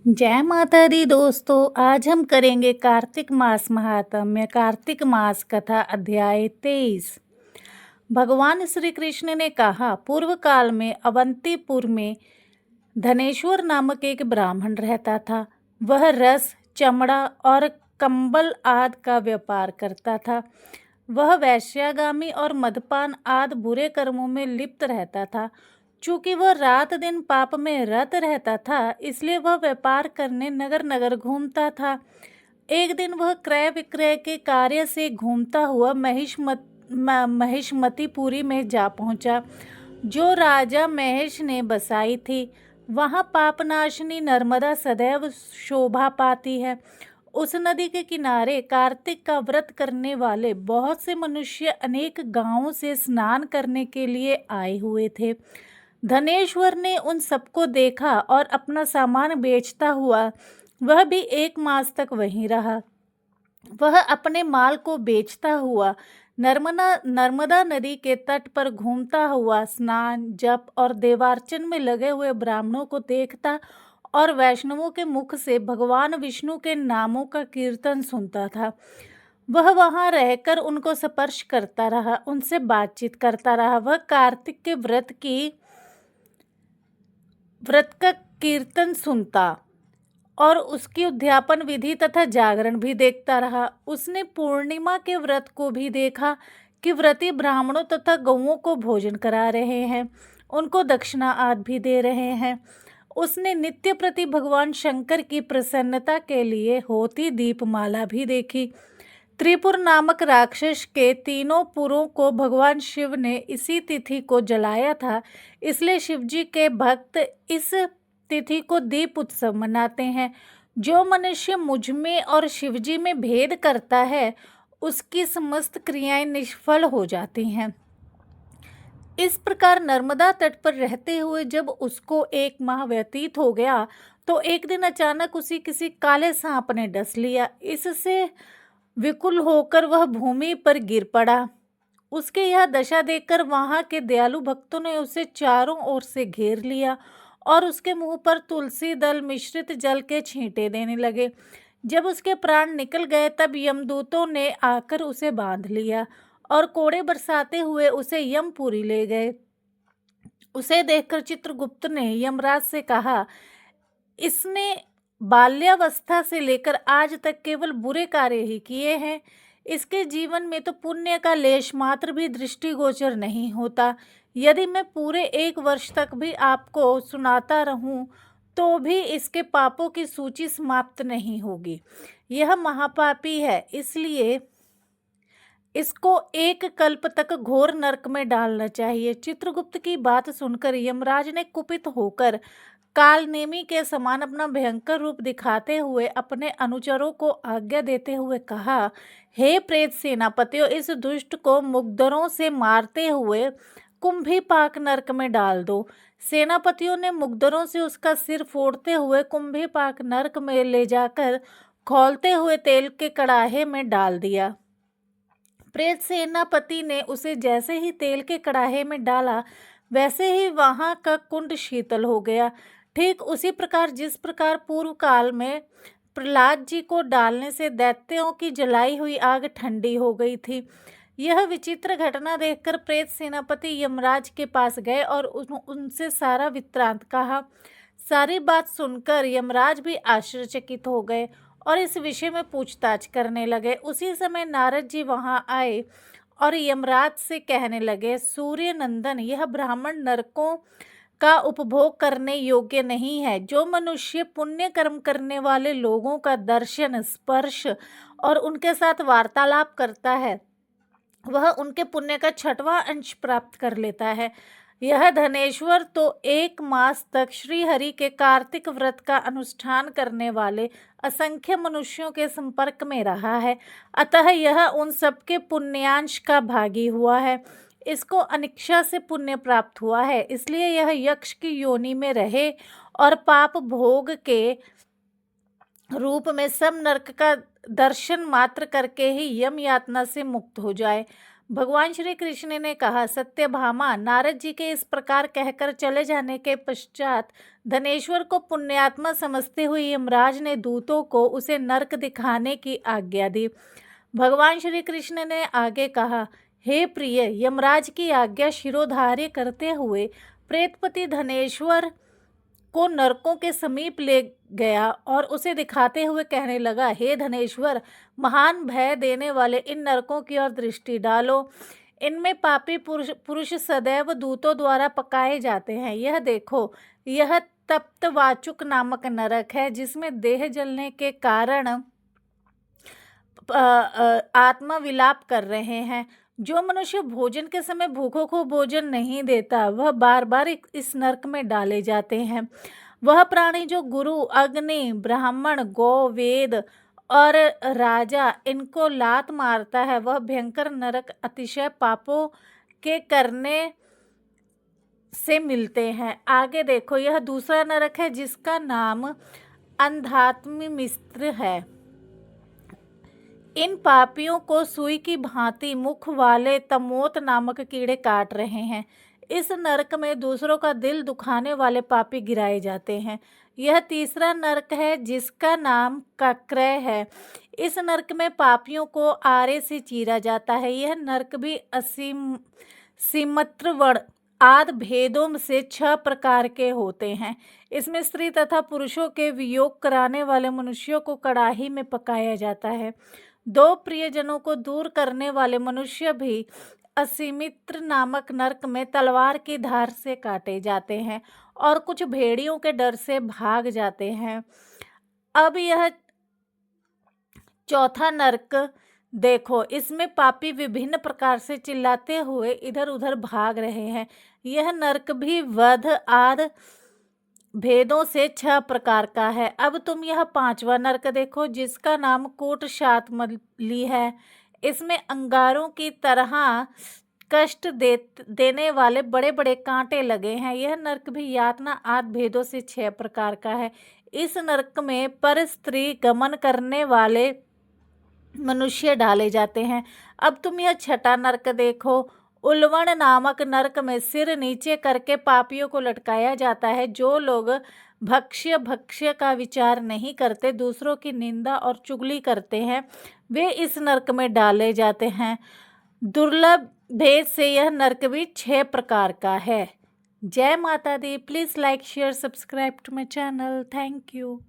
जय माता दी दोस्तों। आज हम करेंगे कार्तिक मास महात्म्य कार्तिक मास कथा अध्याय 23। भगवान श्री कृष्ण ने कहा, पूर्व काल में अवंतीपुर में धनेश्वर नामक एक ब्राह्मण रहता था। वह रस, चमड़ा और कंबल आदि का व्यापार करता था। वह वैश्यागामी और मदपान आदि बुरे कर्मों में लिप्त रहता था। चूंकि वह रात दिन पाप में रत रहता था, इसलिए वह व्यापार करने नगर नगर घूमता था। एक दिन वह क्रय विक्रय के कार्य से घूमता हुआ महिष्मतीपुरी में जा पहुंचा, जो राजा महेश ने बसाई थी। वहां पापनाशिनी नर्मदा सदैव शोभा पाती है। उस नदी के किनारे कार्तिक का व्रत करने वाले बहुत से मनुष्य अनेक गांवों से स्नान करने के लिए आए हुए थे। धनेश्वर ने उन सबको देखा और अपना सामान बेचता हुआ वह भी 1 मास तक वहीं रहा। वह अपने माल को बेचता हुआ नर्मदा नदी के तट पर घूमता हुआ स्नान, जप और देवार्चन में लगे हुए ब्राह्मणों को देखता और वैष्णवों के मुख से भगवान विष्णु के नामों का कीर्तन सुनता था। वह वहां रहकर उनको स्पर्श करता रहा, उनसे बातचीत करता रहा। वह कार्तिक के व्रत का कीर्तन सुनता और उसकी उद्यापन विधि तथा जागरण भी देखता रहा। उसने पूर्णिमा के व्रत को भी देखा कि व्रती ब्राह्मणों तथा गौओं को भोजन करा रहे हैं, उनको दक्षिणा आदि भी दे रहे हैं। उसने नित्य प्रति भगवान शंकर की प्रसन्नता के लिए होती दीपमाला भी देखी। त्रिपुर नामक राक्षस के 3 पुरों को भगवान शिव ने इसी तिथि को जलाया था, इसलिए शिवजी के भक्त इस तिथि को दीप उत्सव मनाते हैं। जो मनुष्य मुझ में और शिवजी में भेद करता है, उसकी समस्त क्रियाएं निष्फल हो जाती हैं। इस प्रकार नर्मदा तट पर रहते हुए जब उसको 1 माह व्यतीत हो गया, तो एक दिन अचानक उसी किसी काले सांप ने डस लिया। इससे विकुल होकर वह भूमि पर गिर पड़ा। उसके यह दशा देखकर वहां के दयालु भक्तों ने उसे चारों ओर से घेर लिया और उसके मुंह पर तुलसी दल मिश्रित जल के छींटे देने लगे। जब उसके प्राण निकल गए, तब यमदूतों ने आकर उसे बांध लिया और कोड़े बरसाते हुए उसे यमपुरी ले गए। उसे देखकर चित्रगुप्त ने यमराज से कहा, इसने बाल्यावस्था से लेकर आज तक केवल बुरे कार्य ही किए हैं। इसके जीवन में तो पुण्य का लेश मात्र भी दृष्टिगोचर नहीं होता। यदि मैं पूरे 1 वर्ष तक भी आपको सुनाता रहूं, तो भी इसके पापों की सूची समाप्त नहीं होगी। यह महापापी है, इसलिए इसको 1 कल्प तक घोर नरक में डालना चाहिए। चित्रगुप्त की बात सुनकर यमराज ने कुपित होकर कालनेमी के समान अपना भयंकर रूप दिखाते हुए अपने अनुचरों को आज्ञा देते हुए कहा, हे प्रेत सेनापतियों, इस दुष्ट को मुग्धरों से मारते हुए कुंभीपाक नरक में डाल दो। सेनापतियों ने मुग्धरों से उसका सिर फोड़ते हुए कुंभीपाक नरक में ले जाकर खौलते हुए तेल के कड़ाहे में डाल दिया। प्रेत सेनापति ने उसे जैसे ही तेल के कड़ाहे में डाला, वैसे ही वहां का कुंड शीतल हो गया। ठीक उसी प्रकार जिस प्रकार पूर्व काल में प्रहलाद जी को डालने से दैत्यों की जलाई हुई आग ठंडी हो गई थी। यह विचित्र घटना देखकर प्रेत सेनापति यमराज के पास गए और उनसे सारा वृत्तांत कहा। सारी बात सुनकर यमराज भी आश्चर्यचकित हो गए और इस विषय में पूछताछ करने लगे। उसी समय नारद जी वहां आए और यमराज से कहने लगे, सूर्य नंदन, यह ब्राह्मण नरकों का उपभोग करने योग्य नहीं है। जो मनुष्य पुण्य कर्म करने वाले लोगों का दर्शन, स्पर्श और उनके साथ वार्तालाप करता है, वह उनके पुण्य का 6वां अंश प्राप्त कर लेता है। यह धनेश्वर तो 1 मास तक श्री हरि के कार्तिक व्रत का अनुष्ठान करने वाले असंख्य मनुष्यों के संपर्क में रहा है, अतः यह उन सबके पुण्यांश का भागी हुआ है। इसको अनिच्छा से पुण्य प्राप्त हुआ है, इसलिए यह यक्ष की योनि में रहे और पाप भोग के रूप में सब नरक का दर्शन मात्र करके ही यम यातना से मुक्त हो जाए। भगवान श्री कृष्ण ने कहा, सत्यभामा, नारद जी के इस प्रकार कहकर चले जाने के पश्चात धनेश्वर को पुण्यात्मा समझते हुए यमराज ने दूतों को उसे नरक दिखाने की आज्ञा दी। भगवान श्री कृष्ण ने आगे कहा, हे प्रिय, यमराज की आज्ञा शिरोधार्य करते हुए प्रेतपति धनेश्वर को नरकों के समीप ले गया और उसे दिखाते हुए कहने लगा, हे धनेश्वर, महान भय देने वाले इन नरकों की ओर दृष्टि डालो। इनमें पापी पुरुष सदैव दूतों द्वारा पकाए जाते हैं। यह देखो, यह तप्तवाचुक नामक नरक है, जिसमें देह जलने के कारण आत्मा विलाप कर रहे हैं। जो मनुष्य भोजन के समय भूखों को भोजन नहीं देता, वह बार बार इस नरक में डाले जाते हैं। वह प्राणी जो गुरु, अग्नि, ब्राह्मण, गौ, वेद और राजा इनको लात मारता है, वह भयंकर नरक अतिशय पापों के करने से मिलते हैं। आगे देखो, यह दूसरा नरक है जिसका नाम अंधात्मी मिस्र है। इन पापियों को सुई की भांति मुख वाले तमोत नामक कीड़े काट रहे हैं। इस नरक में दूसरों का दिल दुखाने वाले पापी गिराए जाते हैं। यह तीसरा नरक है जिसका नाम कक्रय है। इस नरक में पापियों को आरे से चीरा जाता है। यह नरक भी सीमत्रवण आदि भेदों से 6 प्रकार के होते हैं। इसमें स्त्री तथा पुरुषों के वियोग कराने वाले मनुष्यों को कड़ाही में पकाया जाता है। 2 प्रियजनों को दूर करने वाले मनुष्य भी असीमित्र नामक नरक में तलवार की धार से काटे जाते हैं और कुछ भेड़ियों के डर से भाग जाते हैं। अब यह चौथा नरक देखो, इसमें पापी विभिन्न प्रकार से चिल्लाते हुए इधर उधर भाग रहे हैं। यह नरक भी वध आदि भेदों से 6 प्रकार का है। अब तुम यह 5वां नरक देखो, जिसका नाम कूटशातमली है। इसमें अंगारों की तरह कष्ट देने वाले बड़े बड़े कांटे लगे हैं। यह नरक भी यातना आदि भेदों से 6 प्रकार का है। इस नरक में पर स्त्री गमन करने वाले मनुष्य डाले जाते हैं। अब तुम यह 6वां नरक देखो, उल्वण नामक नरक में सिर नीचे करके पापियों को लटकाया जाता है। जो लोग भक्ष्य का विचार नहीं करते, दूसरों की निंदा और चुगली करते हैं, वे इस नरक में डाले जाते हैं। दुर्लभ भेद से यह नरक भी 6 प्रकार का है। जय माता दी। Please like, share, subscribe to my channel. Thank you.